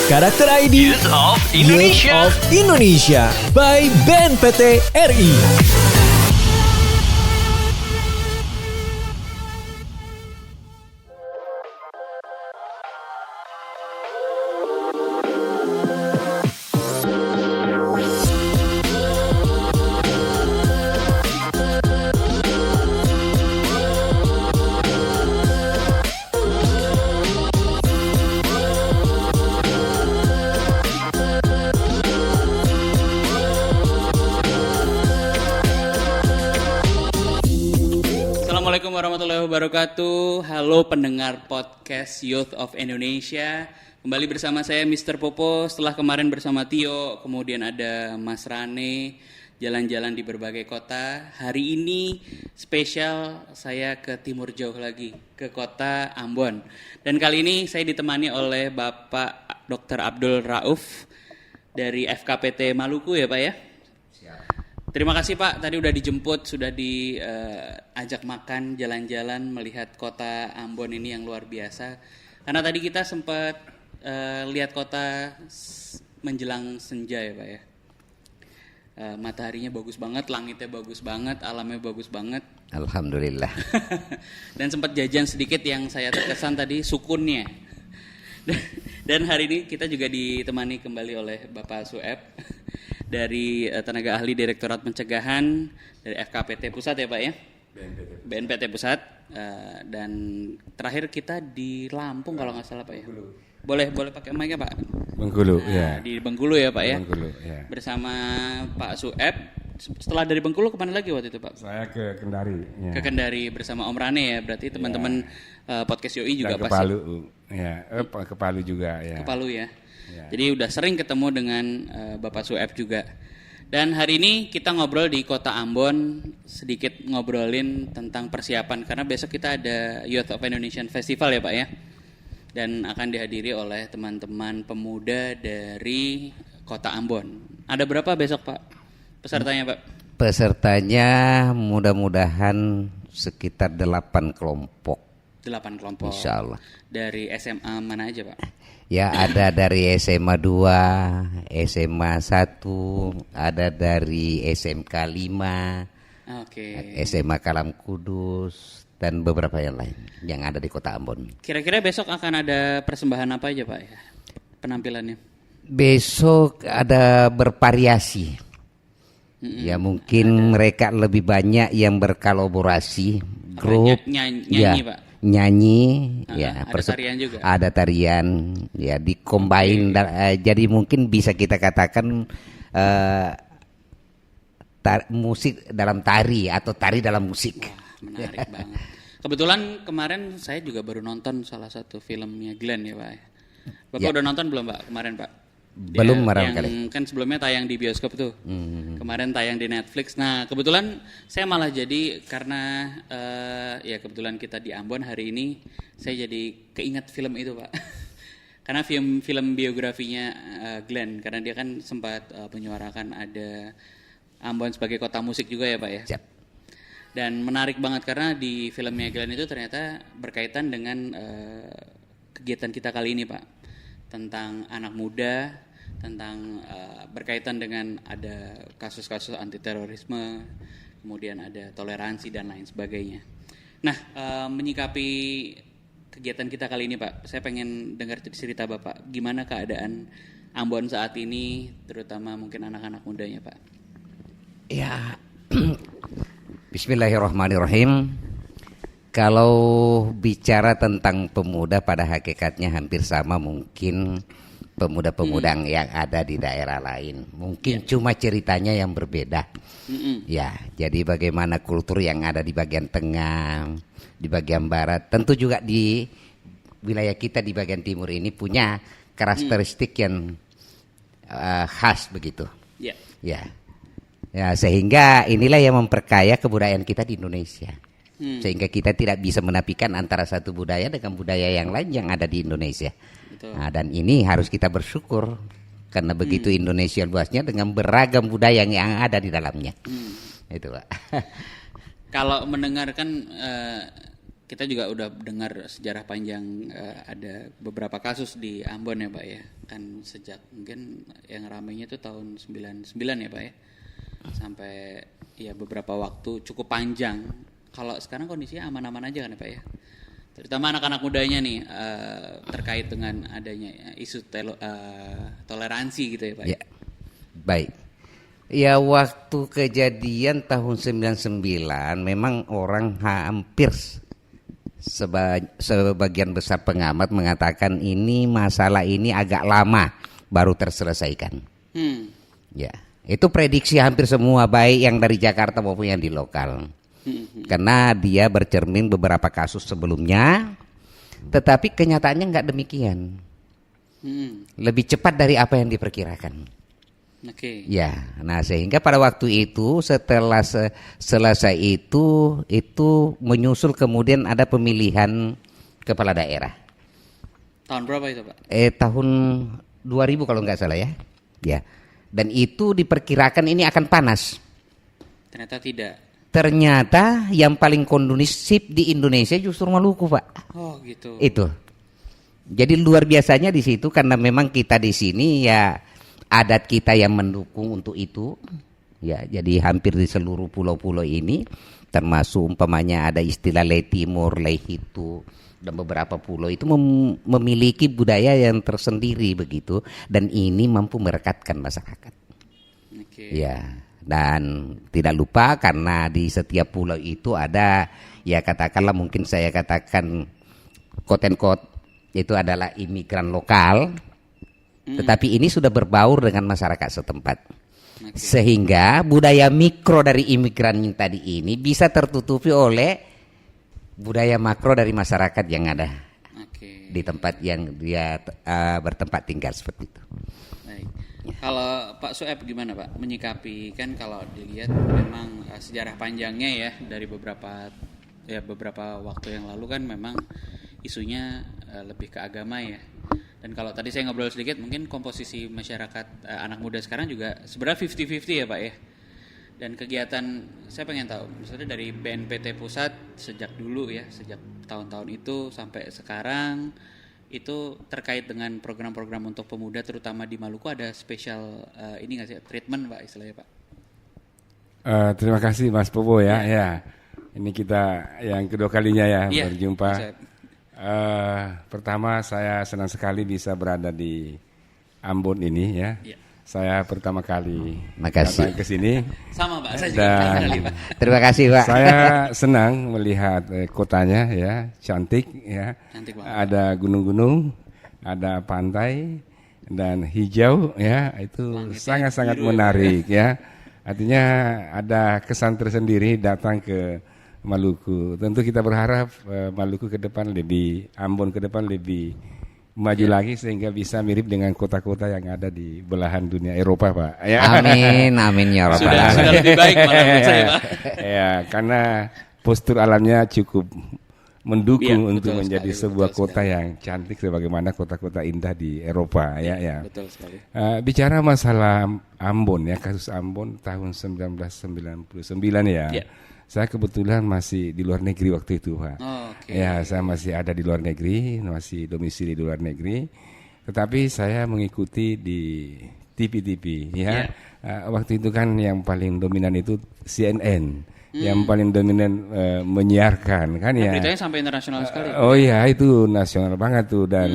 Karakter ID Youth of Indonesia. Youth of Indonesia by BNPT RI. Assalamualaikum warahmatullahi wabarakatuh. Halo pendengar podcast Youth of Indonesia. Kembali bersama saya Mr. Popo. Setelah kemarin bersama Tio, kemudian ada Mas Rane, jalan-jalan di berbagai kota. Hari ini spesial saya ke timur jauh lagi, ke kota Ambon. Dan kali ini saya ditemani oleh Bapak Dr. Abdul Rauf dari FKPT Maluku ya Pak ya? Terima kasih Pak, tadi udah dijemput, sudah diajak makan, jalan-jalan, melihat kota Ambon ini yang luar biasa. Karena tadi kita sempat lihat kota menjelang senja ya Pak ya. Mataharinya bagus banget, langitnya bagus banget, alamnya bagus banget. Alhamdulillah. Dan sempat jajan sedikit yang saya terkesan tadi, sukunnya. Dan hari ini kita juga ditemani kembali oleh Bapak Sueb dari tenaga ahli Direktorat Pencegahan dari FKPT Pusat ya Pak ya? BNPT Pusat. Dan terakhir kita di Lampung kalau nggak salah Pak ya? Boleh pakai mic-nya Pak? Bengkulu ya. Di Bengkulu ya Pak ya? Bengkulu ya. Bersama Pak Sueb. Setelah dari Bengkulu kemana lagi waktu itu Pak? Saya ke Kendari. Ya. Ke Kendari bersama Om Rane ya. Berarti teman-teman podcast YOI juga ke pasti. Palu. Ya, ke Palu juga ya. Ke Palu ya. Ya. Jadi udah sering ketemu dengan Bapak Sueb juga. Dan hari ini kita ngobrol di Kota Ambon, sedikit ngobrolin tentang persiapan karena besok kita ada Youth of Indonesian Festival ya Pak ya. Dan akan dihadiri oleh teman-teman pemuda dari Kota Ambon. Ada berapa besok Pak pesertanya Pak? Pesertanya mudah-mudahan sekitar 8 kelompok. 8 kelompok. Insya Allah. Dari SMA mana aja Pak? Ya ada dari SMA 2, SMA 1, ada dari SMK 5, SMA Kalam Kudus, dan beberapa yang lain yang ada di Kota Ambon. Kira-kira besok akan ada persembahan apa aja Pak ya, penampilannya? Besok ada bervariasi. Ya mungkin mereka lebih banyak yang berkolaborasi grup nyanyi ya, Pak. Nyanyi ya ada tarian juga. Ada tarian ya dikombain jadi mungkin bisa kita katakan musik dalam tari atau tari dalam musik. Wah, menarik banget. Kebetulan kemarin saya juga baru nonton salah satu filmnya Glenn ya Pak. Bapak udah nonton belum Pak kemarin Pak? Belum barangkali. Kan sebelumnya tayang di bioskop tuh. Kemarin tayang di Netflix. Nah kebetulan saya malah jadi karena ya kebetulan kita di Ambon hari ini saya jadi keinget film itu Pak. Karena film biografinya Glenn karena dia kan sempat menyuarakan ada Ambon sebagai kota musik juga ya Pak ya. Siap. Dan menarik banget karena di filmnya Glenn itu ternyata berkaitan dengan kegiatan kita kali ini Pak. Tentang anak muda, tentang berkaitan dengan ada kasus-kasus anti terorisme, kemudian ada toleransi dan lain sebagainya. Nah, menyikapi kegiatan kita kali ini Pak, saya pengen dengar cerita Bapak, gimana keadaan Ambon saat ini, terutama mungkin anak-anak mudanya Pak. Ya, Bismillahirrahmanirrahim. Kalau bicara tentang pemuda pada hakikatnya hampir sama mungkin pemuda-pemuda yang ada di daerah lain. Mungkin cuma ceritanya yang berbeda. Ya, jadi bagaimana kultur yang ada di bagian tengah, di bagian barat, tentu juga di wilayah kita di bagian timur ini punya karakteristik yang khas begitu. Ya, sehingga inilah yang memperkaya kebudayaan kita di Indonesia. Sehingga kita tidak bisa menafikan antara satu budaya dengan budaya yang lain yang ada di Indonesia. Nah, dan ini harus kita bersyukur karena begitu Indonesia luasnya dengan beragam budaya yang ada di dalamnya. Itu Pak. Kalau mendengarkan kita juga udah dengar sejarah panjang, ada beberapa kasus di Ambon ya Pak ya. Kan sejak mungkin yang ramainya itu tahun 99 ya Pak ya. Sampai ya beberapa waktu cukup panjang. Kalau sekarang kondisinya aman-aman aja kan ya Pak ya. Terutama anak-anak mudanya nih terkait dengan adanya isu toleransi gitu ya Pak. Ya. Baik. Ya waktu kejadian tahun 99 memang orang hampir sebagian besar pengamat mengatakan ini masalah ini agak lama baru terselesaikan. Ya, itu prediksi hampir semua baik yang dari Jakarta maupun yang di lokal. Karena dia bercermin beberapa kasus sebelumnya, tetapi kenyataannya nggak demikian. Lebih cepat dari apa yang diperkirakan. Oke. Ya, nah sehingga pada waktu itu setelah selesai itu menyusul kemudian ada pemilihan kepala daerah. Tahun berapa itu Pak? Tahun 2000 kalau nggak salah ya. Ya. Dan itu diperkirakan ini akan panas. Ternyata tidak. Ternyata yang paling kondusif di Indonesia justru Maluku, Pak. Oh, gitu. Itu. Jadi luar biasanya di situ karena memang kita di sini ya adat kita yang mendukung untuk itu. Ya, jadi hampir di seluruh pulau-pulau ini termasuk umpamanya ada istilah Lei Timur, Lei Hitu dan beberapa pulau itu memiliki budaya yang tersendiri begitu dan ini mampu merekatkan masyarakat. Ya, dan tidak lupa karena di setiap pulau itu ada ya katakanlah mungkin saya katakan quote and quote itu adalah imigran lokal. Tetapi ini sudah berbaur dengan masyarakat setempat. Sehingga budaya mikro dari imigran yang tadi ini bisa tertutupi oleh budaya makro dari masyarakat yang ada di tempat yang dia bertempat tinggal seperti itu. Baik. Kalau Pak Sueb gimana Pak menyikapi, kan kalau dilihat memang sejarah panjangnya ya dari beberapa waktu yang lalu kan memang isunya lebih ke agama ya. Dan kalau tadi saya ngobrol sedikit, mungkin komposisi masyarakat anak muda sekarang juga sebenarnya 50-50 ya Pak ya. Dan kegiatan, saya pengen tahu, misalnya dari BNPT Pusat sejak dulu ya, sejak tahun-tahun itu sampai sekarang, itu terkait dengan program-program untuk pemuda terutama di Maluku ada spesial ini nggak sih, treatment Pak istilahnya Pak? Terima kasih Mas Popo ya. Ini kita yang kedua kalinya ya berjumpa. Pertama saya senang sekali bisa berada di Ambon ini ya. Saya pertama kali datang ke sini. Sama Pak, saya juga pertama kali Pak. Terima kasih Pak. Saya senang melihat kotanya ya, cantik ya. Cantik banget. Ada gunung-gunung, ada pantai dan hijau ya, itu sangat-sangat menarik ya. Artinya ada kesan tersendiri datang ke Maluku. Tentu kita berharap Maluku ke depan Ambon ke depan lebih maju lagi sehingga bisa mirip dengan kota-kota yang ada di belahan dunia Eropa, Pak. Ya. Amin ya rabbal alamin. Sudah lebih baik malah menurut saya, Pak. Ya, karena postur alamnya cukup mendukung untuk menjadi sebuah kota yang cantik sebagaimana kota-kota indah di Eropa ya. Betul sekali. Bicara masalah Ambon ya, kasus Ambon tahun 1999 ya. Saya kebetulan masih di luar negeri waktu itu, Pak. Ya, saya masih ada di luar negeri, masih domisili di luar negeri. Tetapi saya mengikuti di TV-TV ya. Waktu itu kan yang paling dominan itu CNN. Yang paling dominan menyiarkan kan ya. Beritanya sampai internasional sekali. Oh iya, itu nasional banget tuh dan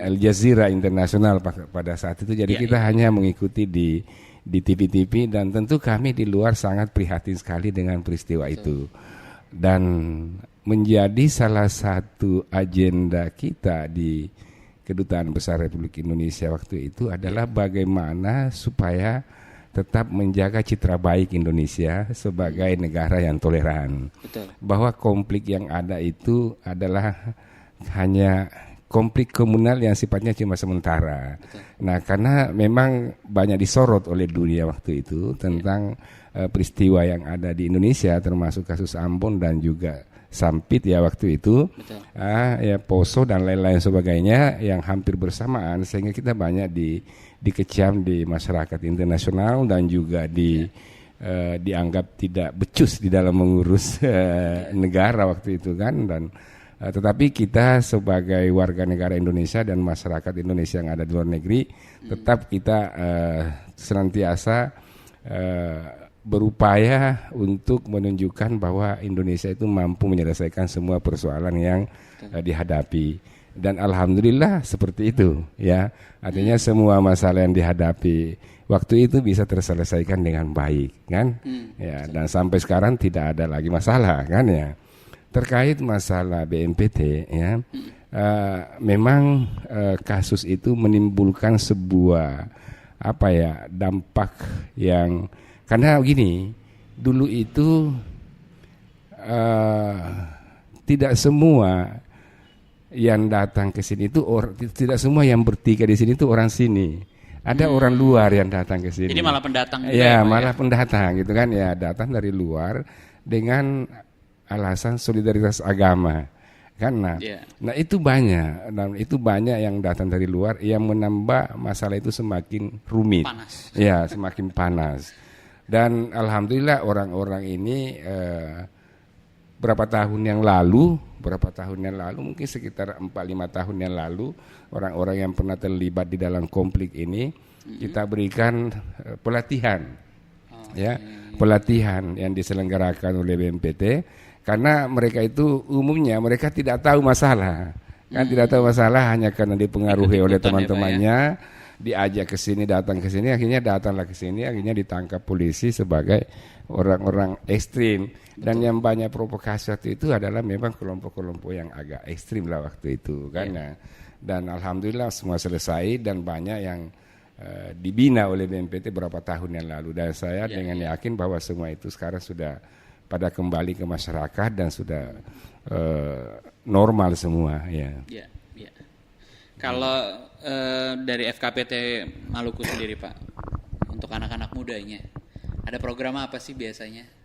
Al Jazeera internasional pada saat itu. Jadi kita hanya mengikuti di TV-TV dan tentu kami di luar sangat prihatin sekali dengan peristiwa itu. Dan menjadi salah satu agenda kita di Kedutaan Besar Republik Indonesia waktu itu adalah bagaimana supaya tetap menjaga citra baik Indonesia sebagai negara yang toleran. Betul. Bahwa konflik yang ada itu adalah hanya konflik komunal yang sifatnya cuma sementara. Betul. Nah, karena memang banyak disorot oleh dunia waktu itu tentang peristiwa yang ada di Indonesia, termasuk kasus Ambon dan juga Sampit ya waktu itu, ya Poso dan lain-lain sebagainya yang hampir bersamaan, sehingga kita banyak dikecam di masyarakat internasional dan juga dianggap tidak becus di dalam mengurus negara waktu itu kan, dan Tetapi kita sebagai warga negara Indonesia dan masyarakat Indonesia yang ada di luar negeri, tetap kita senantiasa berupaya untuk menunjukkan bahwa Indonesia itu mampu menyelesaikan semua persoalan yang dihadapi. Dan alhamdulillah seperti itu, ya. Artinya semua masalah yang dihadapi waktu itu bisa terselesaikan dengan baik, kan? Ya, dan sampai sekarang tidak ada lagi masalah, kan ya. Terkait masalah BNPT, ya, memang kasus itu menimbulkan sebuah dampak yang, karena begini, dulu itu tidak semua yang datang ke sini itu tidak semua yang bertiga di sini itu orang sini. Ada orang luar yang datang ke sini. Jadi malah pendatang juga ya, malah pendatang gitu kan ya, datang dari luar dengan alasan solidaritas agama. Kan nah itu banyak, dan itu banyak yang datang dari luar yang menambah masalah itu semakin rumit. Panas. Ya, semakin panas. Dan alhamdulillah orang-orang ini berapa tahun yang lalu, mungkin sekitar 4-5 tahun yang lalu, orang-orang yang pernah terlibat di dalam konflik ini kita berikan pelatihan, pelatihan yang diselenggarakan oleh BNPT, karena mereka itu umumnya mereka tidak tahu masalah, kan tidak tahu masalah hanya karena dipengaruhi oleh teman-temannya, diajak ke sini, datang ke sini, akhirnya datanglah ke sini, akhirnya ditangkap polisi sebagai orang-orang ekstrim. Dan yang banyak provokasi waktu itu adalah memang kelompok-kelompok yang agak ekstrim lah waktu itu, kan. Dan alhamdulillah semua selesai dan banyak yang dibina oleh BNPT beberapa tahun yang lalu. Dan saya dengan yakin bahwa semua itu sekarang sudah pada kembali ke masyarakat dan sudah normal semua, ya. Kalau dari FKPT Maluku sendiri, Pak, untuk anak-anak mudanya, ada program apa sih biasanya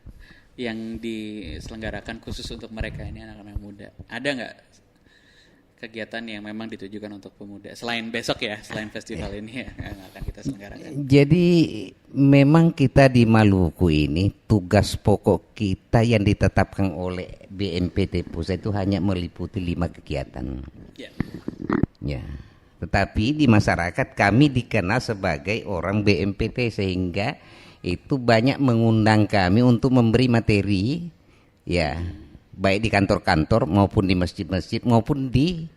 yang diselenggarakan khusus untuk mereka ini, anak-anak muda? Ada nggak kegiatan yang memang ditujukan untuk pemuda selain besok ya, selain festival ini yang akan kita selenggarakan? Jadi memang kita di Maluku ini tugas pokok kita yang ditetapkan oleh BNPT pusat itu hanya meliputi 5 kegiatan. Ya. Tetapi di masyarakat kami dikenal sebagai orang BNPT, sehingga itu banyak mengundang kami untuk memberi materi, ya, baik di kantor-kantor maupun di masjid-masjid maupun di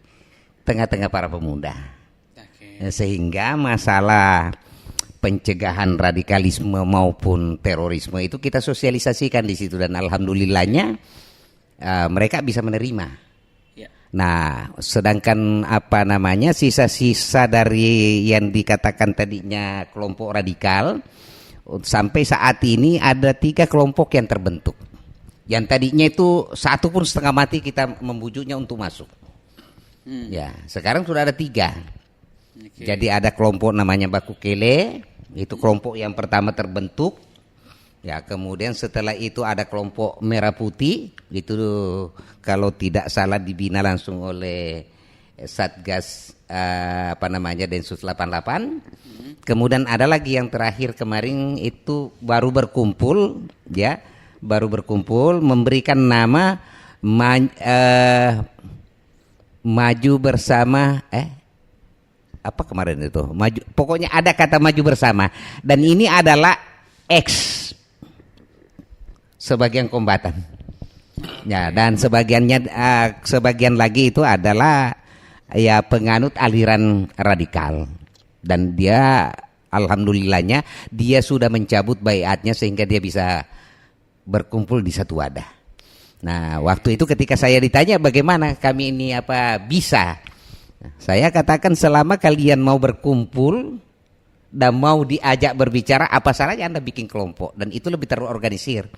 tengah-tengah para pemuda. Sehingga masalah pencegahan radikalisme maupun terorisme itu kita sosialisasikan di situ, dan alhamdulillahnya mereka bisa menerima. Nah, sedangkan sisa-sisa dari yang dikatakan tadinya kelompok radikal, sampai saat ini ada 3 kelompok yang terbentuk. Yang tadinya itu 1 pun setengah mati kita membujuknya untuk masuk. Ya, sekarang sudah ada 3. Jadi ada kelompok namanya Bakukele, itu kelompok yang pertama terbentuk. Ya, kemudian setelah itu ada kelompok Merah Putih, itu kalau tidak salah dibina langsung oleh Satgas Densus 88. Kemudian ada lagi yang terakhir kemarin itu baru berkumpul memberikan nama Maju Bersama apa kemarin itu? Maju, pokoknya ada kata Maju Bersama, dan ini adalah sebagian kombatan. Ya, dan sebagian lagi itu adalah ya penganut aliran radikal, dan dia alhamdulillahnya dia sudah mencabut baiatnya sehingga dia bisa berkumpul di satu wadah. Nah, waktu itu ketika saya ditanya bagaimana kami ini bisa, saya katakan selama kalian mau berkumpul dan mau diajak berbicara, apa salahnya Anda bikin kelompok, dan itu lebih terorganisir.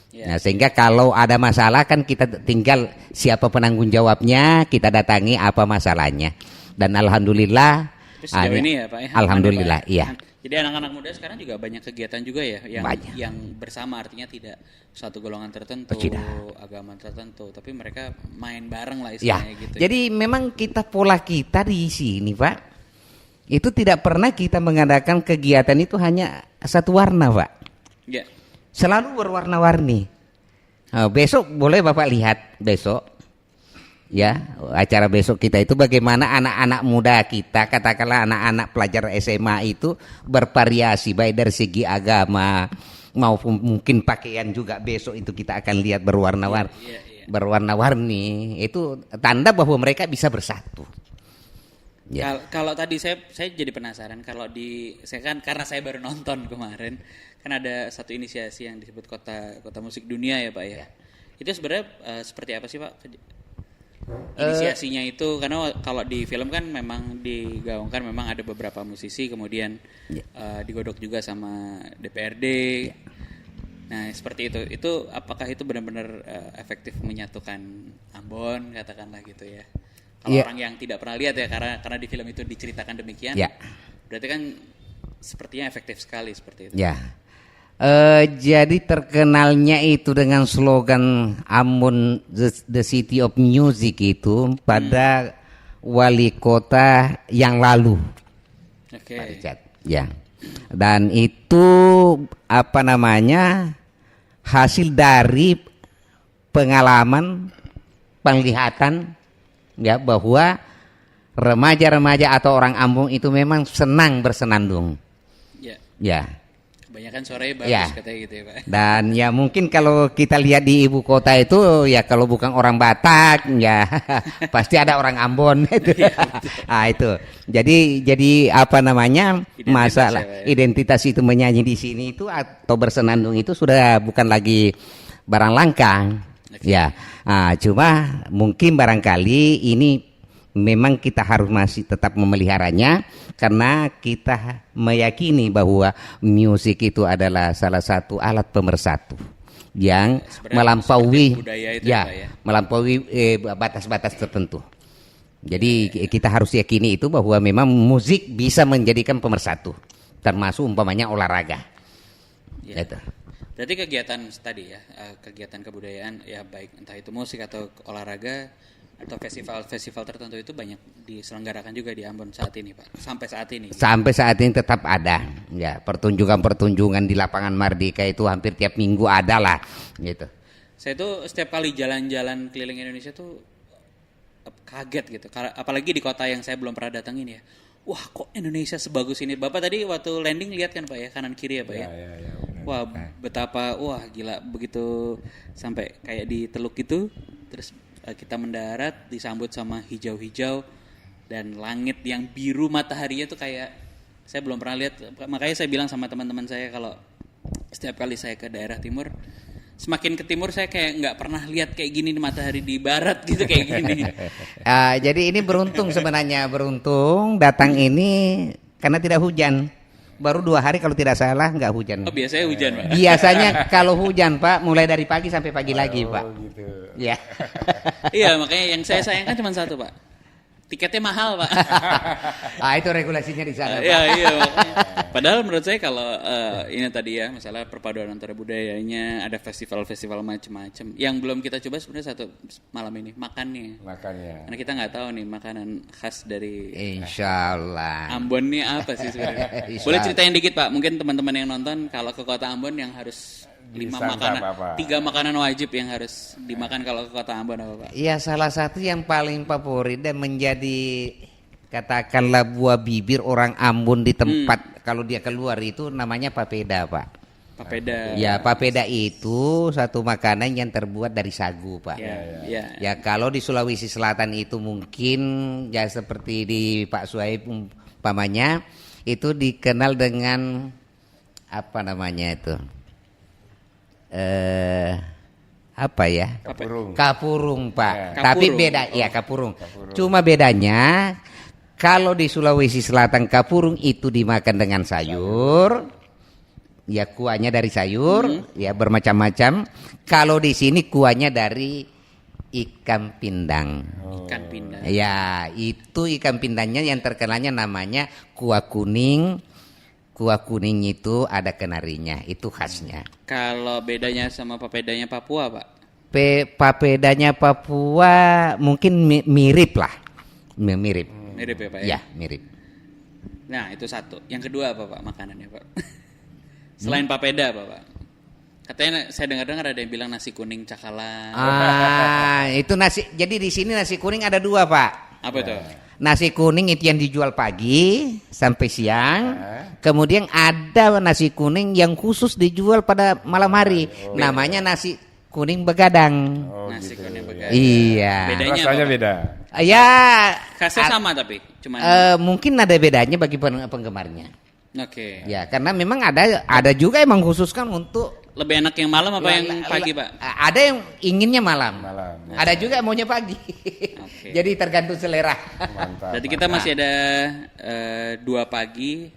Nah, sehingga kalau ada masalah kan kita tinggal siapa penanggung jawabnya, kita datangi apa masalahnya. Dan alhamdulillah sejauh ini ya Pak ya. Alhamdulillah, iya. Jadi anak-anak muda sekarang juga banyak kegiatan juga ya yang bersama, artinya tidak satu golongan tertentu, agama tertentu, tapi mereka main bareng lah istilahnya gitu. Jadi memang pola kita di sini, Pak, itu tidak pernah kita mengadakan kegiatan itu hanya satu warna, Pak. Ya. Selalu berwarna-warni. Besok boleh Bapak lihat besok Ya, acara besok kita itu bagaimana anak-anak muda kita, katakanlah anak-anak pelajar SMA itu bervariasi baik dari segi agama maupun mungkin pakaian juga besok itu kita akan lihat berwarna-warni. Itu tanda bahwa mereka bisa bersatu. Ya. Kalau tadi saya jadi penasaran kalau saya kan karena saya baru nonton kemarin kan ada satu inisiasi yang disebut kota musik dunia ya Pak ya. Itu sebenarnya seperti apa sih Pak? Inisiasinya itu karena kalau di film kan memang digaungkan memang ada beberapa musisi kemudian digodok juga sama DPRD. Nah seperti itu apakah itu benar-benar efektif menyatukan Ambon katakanlah gitu ya? Kalau orang yang tidak pernah lihat ya karena di film itu diceritakan demikian, berarti kan sepertinya efektif sekali seperti itu. Ya. Jadi terkenalnya itu dengan slogan Ambon the City of Music itu pada wali kota yang lalu. Oke. Ya. Dan itu hasil dari pengalaman penglihatan ya bahwa remaja-remaja atau orang Ambon itu memang senang bersenandung. Ya. Kebanyakan suaranya bagus katanya gitu ya Pak. Dan ya mungkin kalau kita lihat di ibu kota itu ya kalau bukan orang Batak ya pasti ada orang Ambon itu. Itu. Jadi masalah identitas itu menyanyi di sini itu atau bersenandung itu sudah bukan lagi barang langka. Ya. Cuma mungkin barangkali ini memang kita harus masih tetap memeliharanya karena kita meyakini bahwa musik itu adalah salah satu alat pemersatu yang melampaui melampaui batas-batas tertentu. Jadi kita harus yakini itu bahwa memang musik bisa menjadikan pemersatu termasuk umpamanya olahraga. Gitu. Berarti kegiatan tadi ya, kegiatan kebudayaan ya baik entah itu musik atau olahraga atau festival tertentu itu banyak diselenggarakan juga di Ambon saat ini Pak. Sampai saat ini tetap ada. Ya, pertunjukan di lapangan Mardika itu hampir tiap minggu ada lah gitu. Saya tuh setiap kali jalan-jalan keliling Indonesia tuh kaget gitu. Apalagi di kota yang saya belum pernah datangin ya. Wah, kok Indonesia sebagus ini. Bapak tadi waktu landing lihat kan Pak ya, kanan kiri ya Pak ya. Wah, betapa gila begitu sampai kayak di Teluk gitu. Terus kita mendarat disambut sama hijau-hijau dan langit yang biru, mataharinya tuh kayak saya belum pernah lihat. Makanya saya bilang sama teman-teman saya kalau setiap kali saya ke daerah timur, semakin ke timur saya kayak nggak pernah lihat kayak gini di matahari di barat gitu kayak gini. Jadi ini beruntung datang ini karena tidak hujan. Baru 2 hari kalau tidak salah nggak hujan. Oh biasanya hujan Pak? Biasanya kalau hujan Pak mulai dari pagi sampai pagi lagi Pak. Gitu. Ya. Iya makanya yang saya sayangkan cuma satu Pak. Tiketnya mahal Pak. Itu regulasinya di sana. Iya. Padahal menurut saya kalau ini tadi ya masalah perpaduan antara budayanya, ada festival-festival macam-macam. Yang belum kita coba sebenarnya satu malam ini makannya. Karena kita nggak tahu nih makanan khas dari Insyaallah Ambon nih apa sih sebenarnya. Boleh ceritain dikit Pak. Mungkin teman-teman yang nonton kalau ke kota Ambon yang harus 3 makanan wajib yang harus dimakan kalau ke kota Ambon apa Pak? Iya, salah satu yang paling favorit dan menjadi katakanlah buah bibir orang Ambon di tempat kalau dia keluar itu namanya papeda Pak. Papeda. Ya, papeda itu satu makanan yang terbuat dari sagu Pak. Ya, kalau di Sulawesi Selatan itu mungkin ya seperti di Pak Suhaib umpamanya itu dikenal dengan apa namanya itu? Kapurung Pak. Tapi beda ya kapurung. Cuma bedanya kalau di Sulawesi Selatan kapurung itu dimakan dengan sayur. Ya kuahnya dari sayur, ya bermacam-macam. Kalau di sini kuahnya dari ikan pindang. Ikan pindang. Ya, itu ikan pindangnya yang terkenalnya namanya kuah kuning. Kuah kuning itu ada kenarinya, itu khasnya. Kalau bedanya sama papedanya Papua, Pak? Papedanya Papua mungkin mirip lah. Mirip. Mirip ya, Pak? Ya, mirip. Nah, itu satu. Yang kedua apa, Pak, makanannya, Pak? Selain papeda apa, Pak? Katanya saya dengar-dengar ada yang bilang nasi kuning cakalang. Itu nasi. Jadi di sini nasi kuning ada 2, Pak. Apa itu? Nasi kuning itu yang dijual pagi sampai siang. Kemudian ada nasi kuning yang khusus dijual pada malam hari. Namanya nasi kuning begadang. Nasi kuning begadang. Iya. Bedanya Rasanya apa? beda. Ya. Khasnya sama tapi cuman. Mungkin ada bedanya bagi penggemarnya. Oke. Ya, karena memang ada juga emang khususkan untuk Lebih enak yang malam apa yang pagi, Pak? Ada yang inginnya malam. Malam. Ada juga yang maunya pagi. Oke. Jadi tergantung selera. Mantap. Berarti kita masih ada 2 pagi,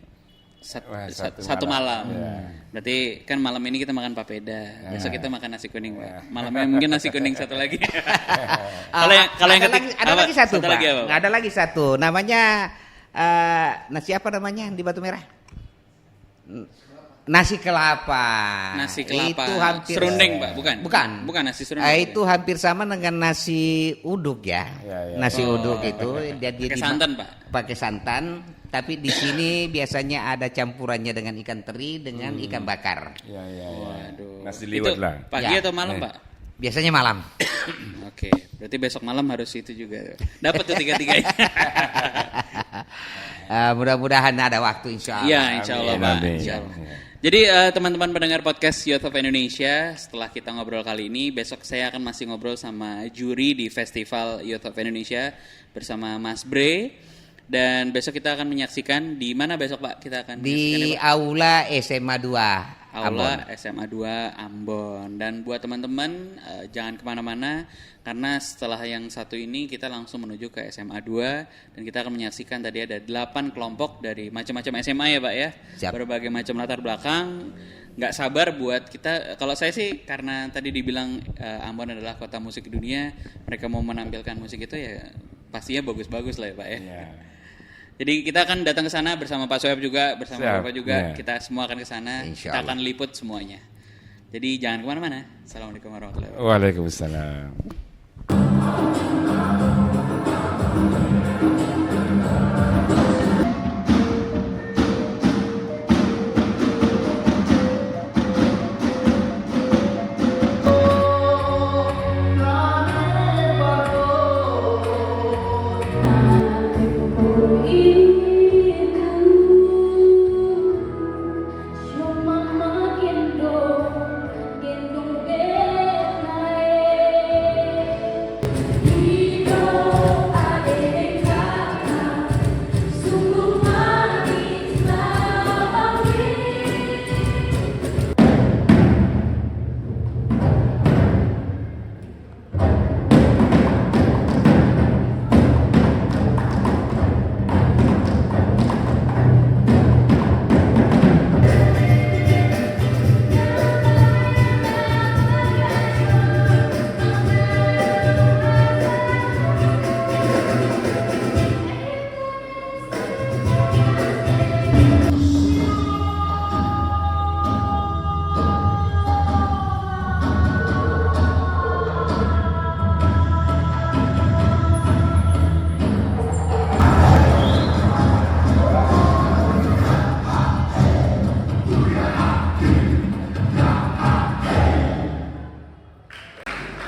satu malam. Ya. Berarti kan malam ini kita makan papeda. Besok kita makan nasi kuning, Pak. Malamnya mungkin nasi kuning satu lagi. Kalau yang ada lagi satu, Pak. lagi apa, Pak? Ada lagi satu. Namanya nasi apa namanya di Batu Merah? Nasi kelapa. Nasi kelapa. Itu hampir serundeng, Pak, bukan? Bukan. Bukan nasi serundeng. Itu hampir sama dengan nasi uduk ya. Ya. Nasi uduk itu dia Pakai santan, Pak. Pakai santan, tapi di sini biasanya ada campurannya dengan ikan teri dengan ikan bakar. Ya. Waduh. Nasi Itu liwet lah. pagi Ya. atau malam, Pak? Biasanya malam. Oke, berarti besok malam harus itu juga. Dapat tuh 3-3-nya. Mudah-mudahan ada waktu insya Allah. Iya, insya Allah, Pak. Amin. Insya Allah. Jadi teman-teman pendengar podcast Youth of Indonesia, setelah kita ngobrol kali ini, besok saya akan masih ngobrol sama juri di Festival Youth of Indonesia bersama Mas Bre. Dan besok kita akan menyaksikan di mana besok, Pak? Kita akan Di Aula SMA 2 Aula SMA 2 Ambon. Dan buat teman-teman jangan kemana-mana, karena setelah yang satu ini kita langsung menuju ke SMA 2 dan kita akan menyaksikan tadi ada 8 kelompok dari macam-macam SMA ya, Pak ya. Siap. Berbagai macam latar belakang. Nggak sabar buat kita. Kalau saya sih karena tadi dibilang Ambon adalah kota musik dunia, mereka mau menampilkan musik itu ya pastinya bagus-bagus lah ya, Pak ya. Ya. Jadi kita akan datang ke sana bersama Pak Soeb juga, bersama Siap, Bapak juga. ya. Kita semua akan ke sana. Insya Kita Allah. akan liput semuanya. Jadi jangan kemana-mana. Assalamualaikum warahmatullahi wabarakatuh. Waalaikumsalam.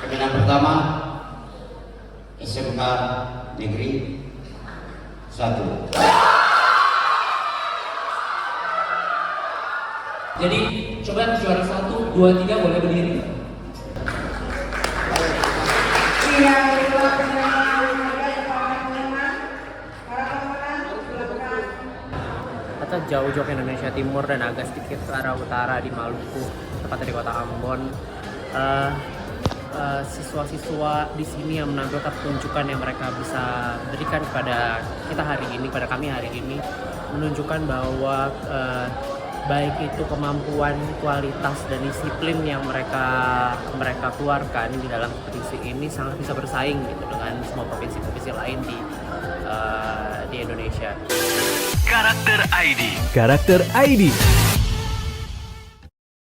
Pemenang pertama SMK Negeri 1. Jadi coba juara 1, 2, 3 boleh berdiri. Atau jauh-jauh ke Indonesia Timur dan agak sedikit ke arah utara di Maluku, tepatnya di kota Ambon. Siswa-siswa di sini yang menampilkan pertunjukan yang mereka bisa berikan kepada kita hari ini, pada kami hari ini, menunjukkan bahwa baik itu kemampuan, kualitas dan disiplin yang mereka keluarkan di dalam kompetisi ini sangat bisa bersaing gitu dengan semua provinsi-provinsi lain di Indonesia. Karakter ID.